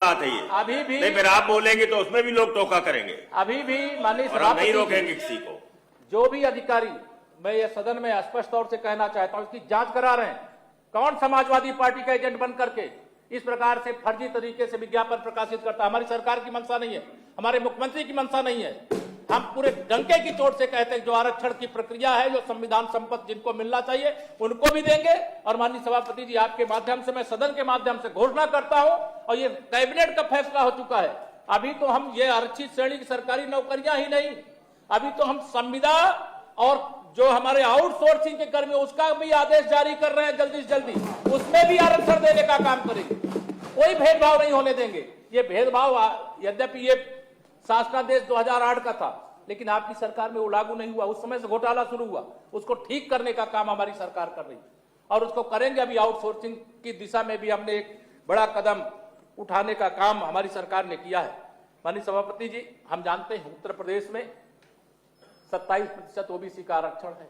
बात है ये। अभी भी नहीं, फिर आप बोलेंगे तो उसमें भी लोग टोका करेंगे अभी भी माननीय और हम नहीं रोकेंगे किसी को। जो भी अधिकारी, मैं ये सदन में स्पष्ट तौर से कहना चाहता हूं, इसकी जांच करा रहे हैं। कौन समाजवादी पार्टी का एजेंट बन करके इस प्रकार से फर्जी तरीके से विज्ञापन प्रकाशित करता है? हमारी सरकार की मंशा नहीं है, हमारे मुख्यमंत्री की मंशा नहीं है। हम पूरे डंके की चोट से कहते हैं जो आरक्षण की प्रक्रिया है, जो संविधान संपत्ति जिनको मिलना चाहिए उनको भी देंगे। और माननीय सभापति जी, आपके माध्यम से मैं सदन के माध्यम से घोषणा करता हूं, और ये कैबिनेट का फैसला हो चुका है। अभी तो हम ये आरक्षित श्रेणी की सरकारी नौकरियां ही नहीं, अभी तो हम संविदा और जो हमारे आउटसोर्सिंग के कर्मी उसका भी आदेश जारी कर रहे हैं जल्दी से जल्दी, उसमें भी आरक्षण देने का काम करेंगे। कोई भेदभाव नहीं होने देंगे। ये भेदभाव यद्यपि ये शासनादेश 2008 का था, लेकिन आपकी सरकार में वो लागू नहीं हुआ। उस समय से घोटाला शुरू हुआ, उसको ठीक करने का काम हमारी सरकार कर रही है और उसको करेंगे। अभी आउटसोर्सिंग की दिशा में भी हमने एक बड़ा कदम उठाने का काम हमारी सरकार ने किया है। माननीय सभापति जी, हम जानते हैं उत्तर प्रदेश में 27% ओबीसी का आरक्षण है।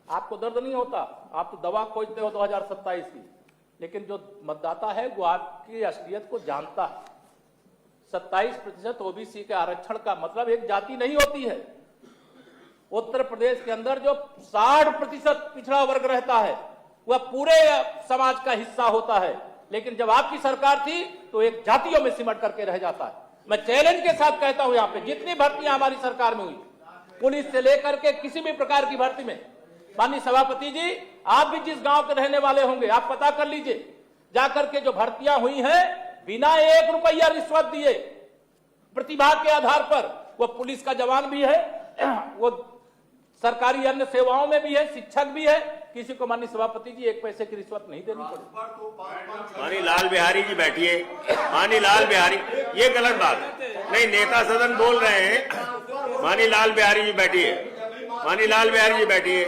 आपको दर्द नहीं होता, आप तो दवा खोजते हो 2027 की, लेकिन जो मतदाता है वो आपकी असलियत को जानता है। 27% ओबीसी के आरक्षण का मतलब एक जाति नहीं होती है। उत्तर प्रदेश के अंदर जो 60% पिछड़ा वर्ग रहता है वह पूरे समाज का हिस्सा होता है, लेकिन जब आपकी सरकार थी तो एक जातियों में सिमट करके रह जाता है। मैं चैलेंज के साथ कहता हूं, यहाँ पे जितनी भर्तियां हमारी सरकार में हुई, पुलिस से लेकर के किसी भी प्रकार की भर्ती में, माननीय सभापति जी, आप भी जिस गांव के रहने वाले होंगे आप पता कर लीजिए, जाकर के जो भर्तियां हुई हैं बिना 1 रुपया रिश्वत दिए, प्रतिभा के आधार पर, वो पुलिस का जवान भी है, वो सरकारी अन्य सेवाओं में भी है, शिक्षक भी है, किसी को माननीय सभापति जी 1 पैसे की रिश्वत नहीं देनी पड़ेगी। माननीय लाल बिहारी जी बैठिए। माननीय लाल बिहारी, ये गलत बात है। नहीं, नेता सदन बोल रहे हैं। माननीय लाल बिहारी जी बैठिए। माननीय लाल बिहारी जी बैठिए।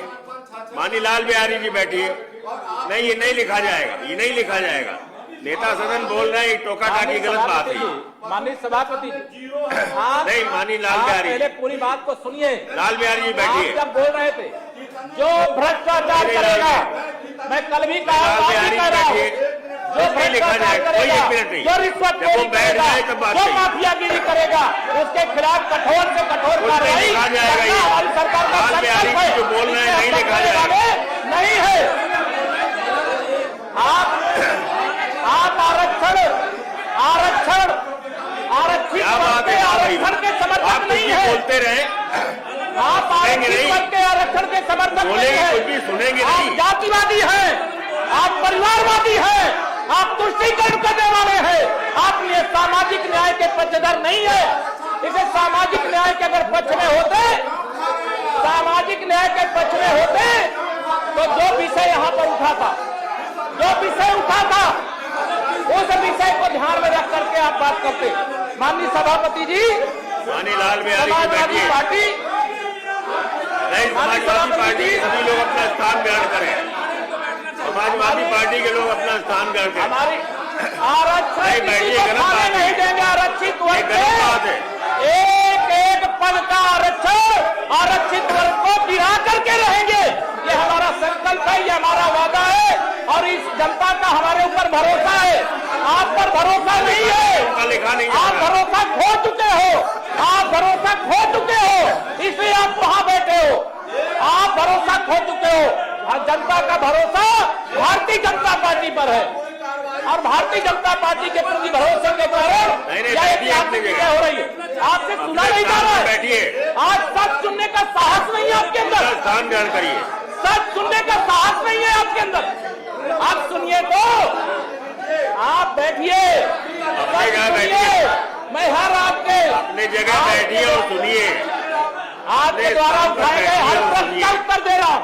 माननीय लाल बिहारी जी बैठिए। नहीं, ये नहीं लिखा जाएगा, ये नहीं लिखा जाएगा। नेता सदन बोल रहे हैं, टोका टाकी गलत बात है। माननीय सभापति जी, नहीं, माननीय लाल बिहारी, पहले पूरी बात को सुनिए। लाल बिहारी जी बैठिए। जब बोल रहे थे जो भ्रष्टाचार करेगा, मैं कल भी कहा, जो भ्रष्टाचार करेगा, जो रिश्वत करेगा, जो माफियागिरी करेगा, उसके खिलाफ कठोर से कठोर कार्रवाई हमारी सरकार का संकल्प है। जो बोल रहे हैं नहीं लिखा जाएगा, नहीं है। आप आरक्षित आरक्षण के समर्थक नहीं है। बोलते रहे, आप आरक्षित के आरक्षण के समर्थक नहीं है। कुछ भी सुनेंगे आप नहीं। जातिवादी हैं, आप परिवारवादी हैं, आप तुष्टीकरण करने वाले हैं। आप ये सामाजिक न्याय के पक्षधर नहीं है। इसे सामाजिक न्याय के अगर पक्ष में होते, सामाजिक न्याय के पक्ष में होते, तो जो विषय यहाँ पर उठा था, उस विषय को ध्यान में रख करके आप बात करते। माननीय सभापति जी, माननीय लाल बिहारी जी समाजवादी बैठिए। पार्टी, नहीं, समाजवादी पार्टी के सभी लोग अपना स्थान ग्रहण करें। समाजवादी पार्टी के लोग अपना स्थान ग्रहण करें। हमारी आरक्षण किसी को खाने नहीं देंगे। आरक्षित वर्ग है, एक पद का आरक्षण आरक्षित वर्ग को गिरा करके रहेंगे। ये हमारा संकल्प है, ये हमारा वादा है, और इस जनता का हमारे ऊपर भरोसा है। आप पर भरोसा नहीं है, आप भरोसा खो चुके हो, आप भरोसा खो चुके हो, इसलिए आप वहां बैठे हो। आप भरोसा खो चुके हो। जनता का भरोसा भारतीय जनता पार्टी पर है, और भारतीय जनता पार्टी के प्रति भरोसे के कारण हो रही है। आपसे सुना नहीं जा रहा है। आज सच सुनने का साहस नहीं है आपके अंदर। स्थान ग्रहण करिए। सच सुनने का साहस नहीं है आपके अंदर। आप सुनिए तो, आप बैठिए, मैं हर आपके अपनी जगह बैठिए और सुनिए। आपके द्वारा उठाए गए हर प्रश्न का उत्तर दे रहा हूँ।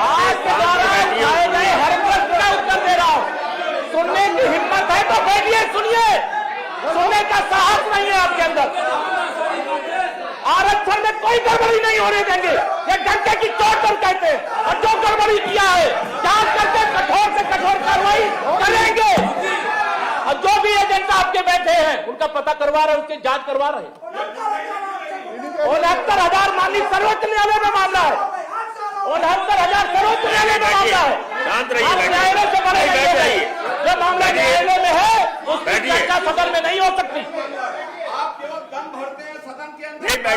आपके द्वारा उठाए गए हर प्रश्न का उत्तर दे रहा हूँ। सुनने की हिम्मत है तो बैठिए, सुनिए। सुनने का साहस नहीं है आपके अंदर। आरक्षण में कोई गड़बड़ी नहीं होने देंगे, ये डंके की चोट पर कहते हैं। और जो गड़बड़ी किया है जांच करके कठोर से कठोर कार्रवाई करेंगे। और जो भी एजेंट आपके बैठे हैं उनका पता करवा रहे हैं, उसकी जांच करवा रहे हैं। 69,000 माननीय सर्वोच्च न्यायालय में मामला है। 69,000 सर्वोच्च न्यायालय में मामला है। शांत रहिए, न्यायालय से बड़े जो मामला न्यायालय में है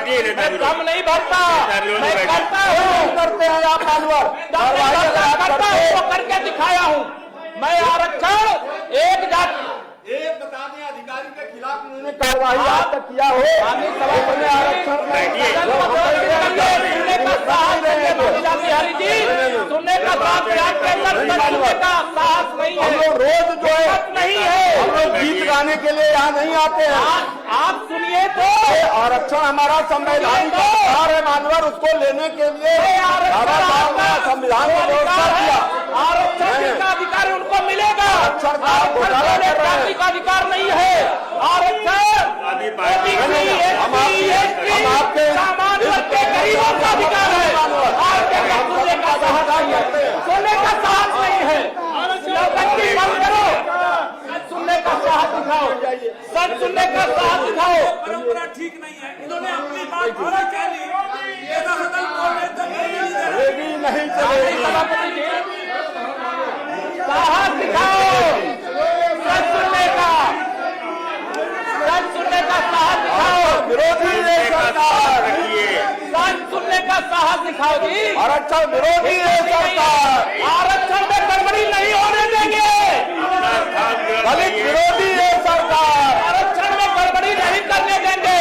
बैठिए नेता मैं विरोधी। दम नहीं भरता, विरोधी मैं बैठिए। करता हूँ, करते हैं आप मानवर दम नहीं भरता, करता हूँ, वो करके दिखाया हूँ। मैं आरक्षण एक जाति एक बता दें अधिकारी के खिलाफ उन्होंने कार्रवाई आज तक किया हो उन्होंने आरक्षण बैठिए। सुनने का साहस नहीं है भतीजा बिहारी जी, सुनने का साहस प्रयास के अंदर सुनने का साहस नहीं हम है, लोग रोज जो है हिम्मत नहीं है। हम लोग गीत गाने के लिए यहाँ नहीं आते हैं। आप सुनिए तो, ये आरक्षण हमारा संवैधानिक अधिकार है मानवर, उसको लेने के लिए बाबा साहब ने संविधान में व्यवस्था किया। आरक्षण जिसका अधिकार है उनको मिलेगा, आरक्षण का घोटाला आरक्षण कर रहे हैं। जाति का अधिकार नहीं है। आरक्षण आदि पार्टी हम आपके सामान्य वर्ग के गरीबों का अधिकार है। आपके पास सुनने का साहस नहीं है, सुनने का साहस नहीं है। नौटंकी बंद करो, सुनने का साहस दिखाओ, सच सुनने का साहस दिखाओ। परंपरा ठीक नहीं है, इन्होंने अपनी बात पूरी कह ली, ये तो सदन बोले तो चलेगी नहीं चलेगी। सभापति जी, साहस दिखाओ, सच सुनने का साहस दिखाओ। विरोधी है सरकार, रखिए। सच सुनने का साहस दिखाओ जी। आरक्षण विरोधी है सरकार, आरक्षण में गड़बड़ी नहीं होने देंगे, दलित विरोधी है सरकार। आरक्षण में गड़बड़ी नहीं करने देंगे।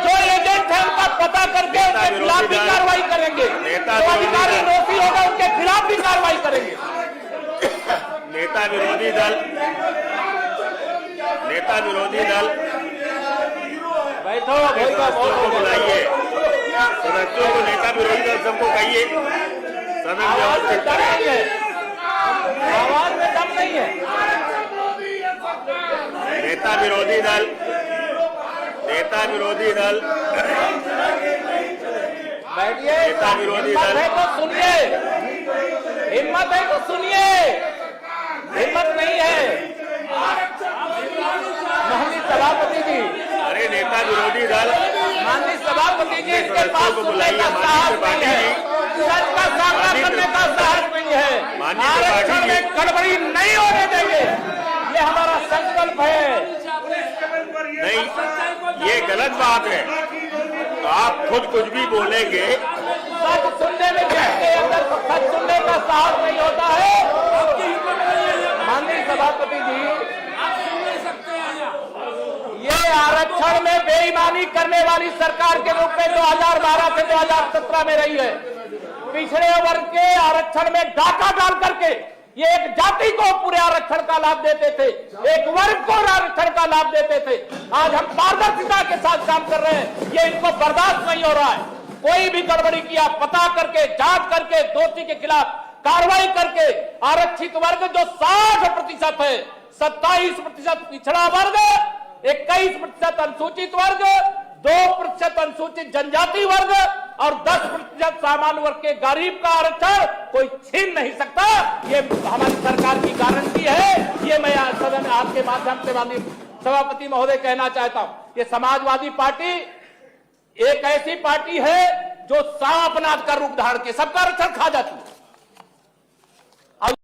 जो एजेंट है उनका पता करके उनके खिलाफ भी कार्रवाई करेंगे, जो अधिकारी दोषी होगा उनके खिलाफ भी कार्रवाई करेंगे। नेता विरोधी दल बैठो सदस्यों को बुलाइए, सदस्यों को नेता विरोधी दल सबको कहिए सदन आवाज में व्यवस्थित दम करें। नहीं है, आवाज में दम नहीं है। नेता विरोधी दल बैठिए, नेता विरोधी हिम्मत दल। है तो सुनिए, हिम्मत है तो सुनिए, हिम्मत नहीं है। माननीय सभापति जी, अरे नेता विरोधी दल माननीय सभापति जी, इसके पास सदस्यों को सुनने बुलाइए। का साहस नहीं है, सच का सामना माननीय करने का साहस नहीं है। माननीय आरक्षण त्रिपाठी में गड़बड़ी नहीं होने देंगे, ये हमारा संकल्प है। नहीं, ये गलत बात है। तो आप खुद कुछ भी बोलेंगे, सच सुनने में जिसके अंदर सच सुनने का साहस नहीं होता है। माननीय सभापति जी, ये आरक्षण में बेईमानी करने वाली सरकार के रूप में 2012 से 2017 में रही है। पिछड़े वर्ग के आरक्षण में डाका डाल करके ये एक जाति को पूरे आरक्षण का लाभ देते थे, एक वर्ग को आरक्षण का लाभ देते थे। आज हम पारदर्शिता के साथ काम कर रहे हैं, ये इनको बर्दाश्त नहीं हो रहा है। कोई भी गड़बड़ी किया पता करके, जांच करके, दोषी के खिलाफ कार्रवाई करके आरक्षित वर्ग जो 60% है, 27% पिछड़ा वर्ग, 21% अनुसूचित वर्ग, 2% अनुसूचित जनजाति वर्ग और 10% सामान्य वर्ग के गरीब का आरक्षण कोई छीन नहीं सकता। ये हमारी सरकार की गारंटी है। ये मैं सदन आपके माध्यम से माननीय सभापति महोदय कहना चाहता हूं। ये समाजवादी पार्टी एक ऐसी पार्टी है जो सांप नाद का रूप धारण के सबका आरक्षण खा जाती है।